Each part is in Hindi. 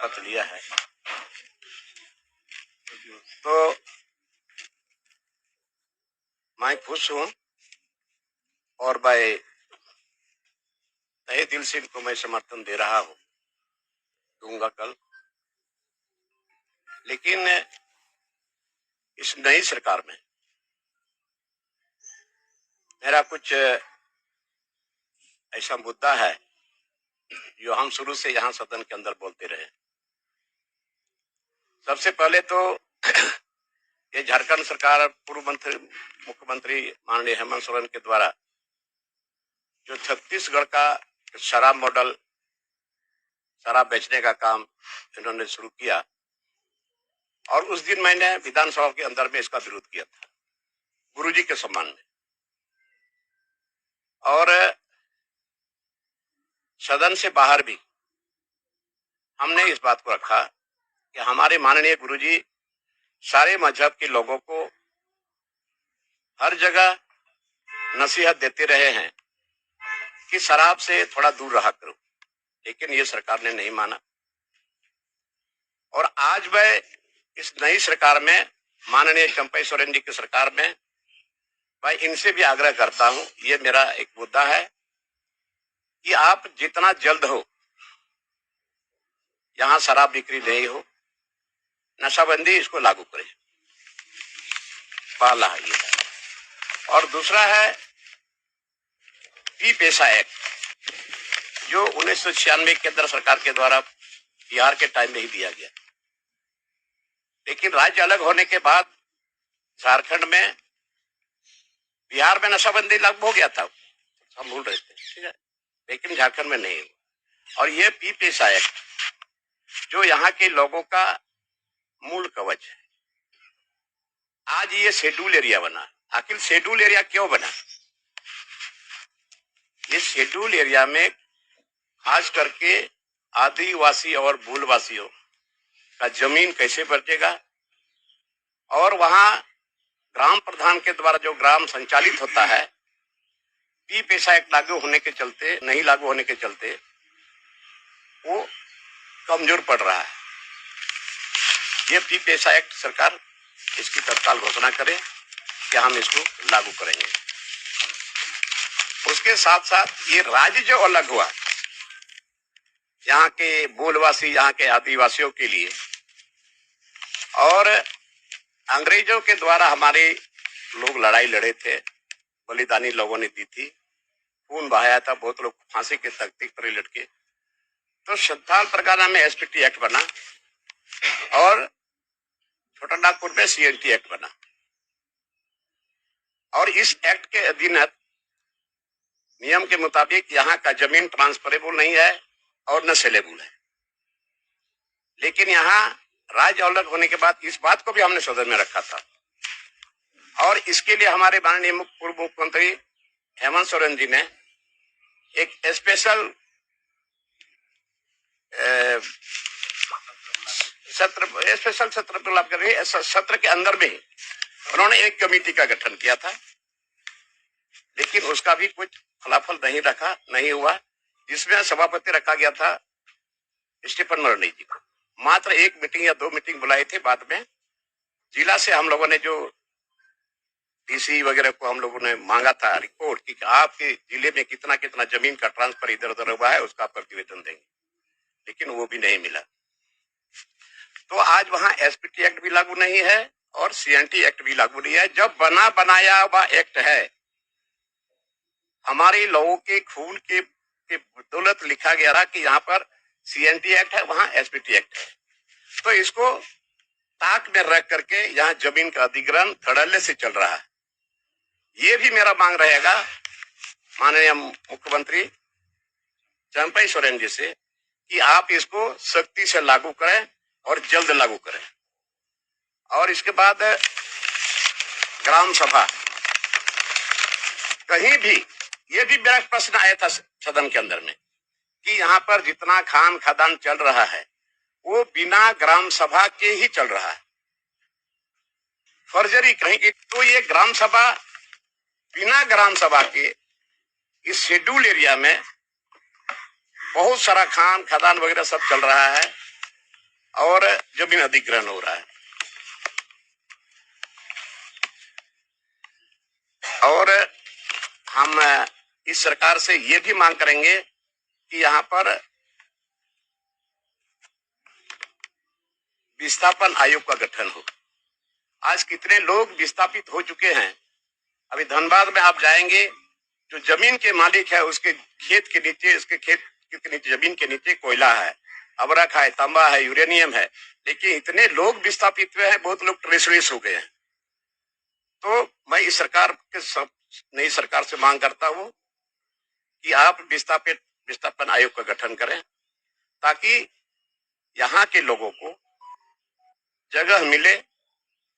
शपथ लिया है, तो मैं खुश हूं और मैं तहे दिल से इनको मैं समर्थन दे रहा हूं, दूंगा कल। लेकिन इस नई सरकार में मेरा कुछ ऐसा मुद्दा है जो हम शुरू से यहाँ सदन के अंदर बोलते रहे। सबसे पहले तो ये झारखंड सरकार पूर्व मुख्यमंत्री माननीय हेमंत सोरेन के द्वारा जो छत्तीसगढ़ का शराब मॉडल, शराब बेचने का काम इन्होंने शुरू किया, और उस दिन मैंने विधानसभा के अंदर में इसका विरोध किया था गुरुजी के सम्मान में, और सदन से बाहर भी हमने इस बात को रखा कि हमारे माननीय गुरुजी सारे मजहब के लोगों को हर जगह नसीहत देते रहे हैं कि शराब से थोड़ा दूर रहा करो, लेकिन ये सरकार ने नहीं माना। और आज मैं इस नई सरकार में, माननीय चंपई सोरेन जी की सरकार में, मैं इनसे भी आग्रह करता हूं, ये मेरा एक मुद्दा है कि आप जितना जल्द हो यहां शराब बिक्री नहीं हो, नशाबंदी इसको लागू करें, पहला है ये। और दूसरा है पी पेशा एक्ट, जो 1996 केंद्र सरकार के द्वारा बिहार के टाइम में ही दिया गया, लेकिन राज्य अलग होने के बाद झारखंड में, बिहार में नशाबंदी लागू हो गया था, हम भूल रहे थे, ठीक है, लेकिन झारखंड में नहीं। और ये पी पेशा एक्ट जो यहाँ के लोगों का मूल कवच है, आज ये शेड्यूल एरिया बना। आखिर शेड्यूल एरिया क्यों बना? ये शेड्यूल एरिया में खास करके आदिवासी और मूलवासियों का जमीन कैसे बचेगा, और वहां ग्राम प्रधान के द्वारा जो ग्राम संचालित होता है, पी पेशा एक्ट लागू होने के चलते, नहीं लागू होने के चलते वो कमजोर पड़ रहा है। ये पी पेशा एक्ट सरकार इसकी तत्काल घोषणा करे कि हम इसको लागू करेंगे। उसके साथ साथ ये राज्य जो अलग हुआ यहाँ के मूलवासी, यहाँ के आदिवासियों के लिए, और अंग्रेजों के द्वारा हमारे लोग लड़ाई लड़े थे, बलिदानी लोगों ने दी थी, खून बहाया था, बहुत लोग फांसी के तख्ते पर लटके, तो संथाल परगना में एसपीटी एक्ट बना और छोटा नागपुर में सीएनटी एक्ट बना। और इस एक्ट के अधीन नियम के मुताबिक यहाँ का जमीन ट्रांसफरेबल नहीं है और न सेलेबल है, लेकिन यहाँ राज्य अलग होने के बाद इस बात को भी हमने सदन में रखा था, और इसके लिए हमारे माननीय पूर्व मुख्यमंत्री हेमंत सोरेन जी ने एक स्पेशल सत्र के अंदर में उन्होंने एक कमेटी का गठन किया था, लेकिन उसका भी कुछ फलाफल नहीं हुआ, जिसमें सभापति रखा गया था स्टीफन मरनी जी को। मात्र 1 मीटिंग या 2 मीटिंग बुलाई थे। बाद में जिला से हम लोगों ने जो डीसी वगैरह को हम लोगों ने मांगा था रिपोर्ट कि आपके जिले में कितना कितना जमीन का ट्रांसफर इधर उधर हुआ है, उसका प्रतिवेदन देंगे, लेकिन वो भी नहीं मिला। तो आज वहां एसपीटी एक्ट भी लागू नहीं है और सीएनटी एक्ट भी लागू नहीं है। जब बना बनाया हुआ एक्ट है, हमारे लोगों के खून के बदौलत लिखा गया था कि यहाँ पर सीएनटी एक्ट है, वहां एसपीटी एक्ट है, तो इसको ताक में रख करके यहाँ जमीन का अधिग्रहण धड़ल्ले से चल रहा है। ये भी मेरा मांग रहेगा माननीय मुख्यमंत्री चंपई सोरेन जी से कि आप इसको सख्ती से लागू करें और जल्द लागू करें। और इसके बाद ग्राम सभा, कहीं भी ये भी मेरा प्रश्न आया था सदन के अंदर में कि यहाँ पर जितना खान खदान चल रहा है वो बिना ग्राम सभा के ही चल रहा है, फर्जरी कहेंगे तो ये ग्राम सभा, बिना ग्राम सभा के इस शेड्यूल एरिया में बहुत सारा खान खदान वगैरह सब चल रहा है। जमीन अधिग्रहण हो रहा है। और हम इस सरकार से ये भी मांग करेंगे कि यहाँ पर विस्थापन आयोग का गठन हो। आज कितने लोग विस्थापित हो चुके हैं। अभी धनबाद में आप जाएंगे, जो जमीन के मालिक है उसके खेत के नीचे, उसके खेत के नीचे, जमीन के नीचे कोयला है, अबरख है, तांबा है, यूरेनियम है, लेकिन इतने लोग विस्थापित हुए हैं, बहुत लोग ट्रेसलेस हो गए हैं। तो मैं इस सरकार के नई सरकार से मांग करता हूं कि आप विस्थापन आयोग का गठन करें, ताकि यहाँ के लोगों को जगह मिले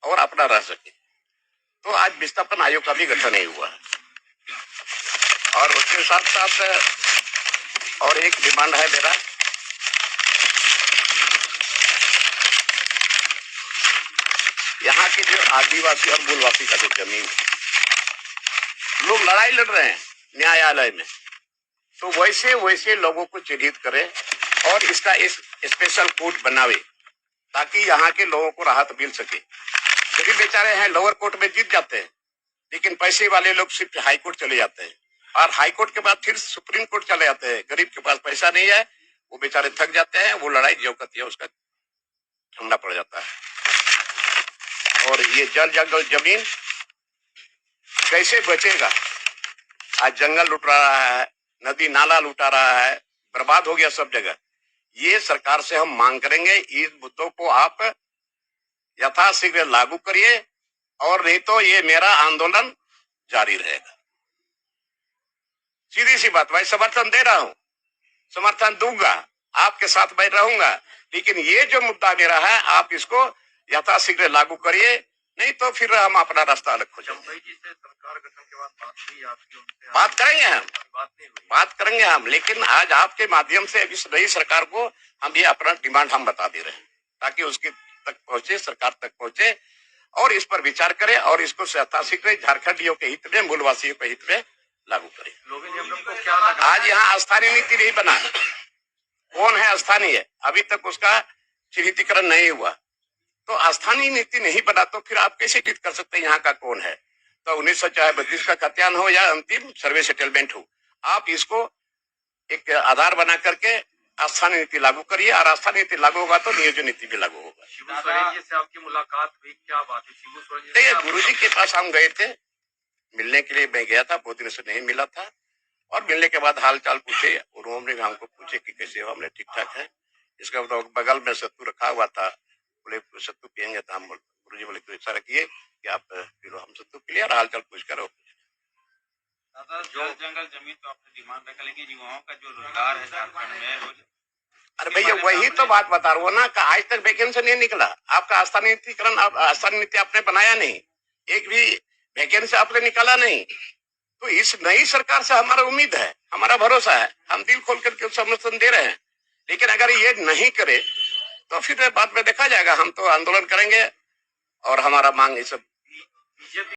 और अपना रह सके। तो आज विस्थापन आयोग का भी गठन नहीं हुआ। और उसके साथ साथ और एक डिमांड है मेरा, यहाँ के जो आदिवासी और मूलवासी का जो जमीन, लोग लड़ाई लड़ रहे हैं न्यायालय में, तो वैसे वैसे लोगों को चिन्हित करें और इसका एक स्पेशल कोर्ट बनावे, ताकि यहाँ के लोगों को राहत मिल सके। गरीब बेचारे हैं, लोअर कोर्ट में जीत जाते हैं, लेकिन पैसे वाले लोग सिर्फ हाई कोर्ट चले जाते हैं, और हाई कोर्ट के बाद फिर सुप्रीम कोर्ट चले जाते हैं। गरीब के पास पैसा नहीं है, वो बेचारे थक जाते हैं, वो लड़ाई जो करती है उसका ठंडा पड़ जाता है। और ये जल जंगल जमीन कैसे बचेगा? आज जंगल लुट रहा है, नदी नाला लुटा रहा है, बर्बाद हो गया सब जगह। ये सरकार से हम मांग करेंगे, इस मुद्दों को आप यथाशीघ्र लागू करिए, और नहीं तो ये मेरा आंदोलन जारी रहेगा। सीधी सी बात, मैं समर्थन दे रहा हूं, समर्थन दूंगा, आपके साथ मैं रहूंगा, लेकिन ये जो मुद्दा मेरा है, आप इसको यथाशीघ्र लागू करिए, नहीं तो फिर हम अपना रास्ता अलग खोजेंगे। सरकार गठन के बाद बात करेंगे हम, बात करेंगे हम, लेकिन आज आपके माध्यम से इस नई सरकार को हम ये अपना डिमांड हम बता दे रहे हैं, ताकि उसके तक पहुंचे, सरकार तक पहुंचे और इस पर विचार करें और इसको यथाशीघ्र झारखंडियों के हित में, मूलवासियों के हित में लागू करें। आज यहाँ स्थानीय नीति नहीं बना, कौन है स्थानीय, अभी तक उसका चिन्हितीकरण नहीं हुआ। तो स्थानीय नीति नहीं बना तो फिर आप कैसे चिन्हित कर सकते हैं यहाँ का कौन है? तो 1932 का खतियान हो या अंतिम सर्वे सेटलमेंट हो, आप इसको एक आधार बना करके स्थानीय नीति लागू करिए, और स्थानीय नीति लागू होगा तो नियोजन नीति भी लागू होगा। शिबू सोरेन जी से आपकी मुलाकात हुई, क्या बात है? शिबू सोरेन जी देखिए, गुरु जी के पास हम गए थे, मिलने के लिए मैं गया था, बहुत दिन से नहीं मिला था, और मिलने के बाद हाल चाल पूछे, उन्होंने हमको पूछे कि कैसे हो, हमने ठीक ठाक है। इसका बगल में सत्तू रखा हुआ था, बोले सत्तू पियेंगे, तो हम गुरु जी बोले तो इशारा किए कि आप फिर हम सत्तू पी लिया और हाल चाल पूछ कर। जो जंगल जमीन तो आपने डिमांड रखा, लेकिन युवाओं का जो रोजगार है झारखंड में, अरे भैया वही तो बात बता रहा हूँ ना, कि आज तक वैकेंसी नहीं निकला। आपका स्थानीय नीतिकरण, स्थानीय नीति आपने बनाया नहीं, एक भी वैकेंसी आपने निकाला नहीं। तो इस नई सरकार से हमारा उम्मीद है, हमारा भरोसा है, हम दिल खोल करके समर्थन दे रहे हैं। लेकिन अगर ये नहीं करे तो फिर बाद में देखा जाएगा, हम तो आंदोलन करेंगे और हमारा मांग इस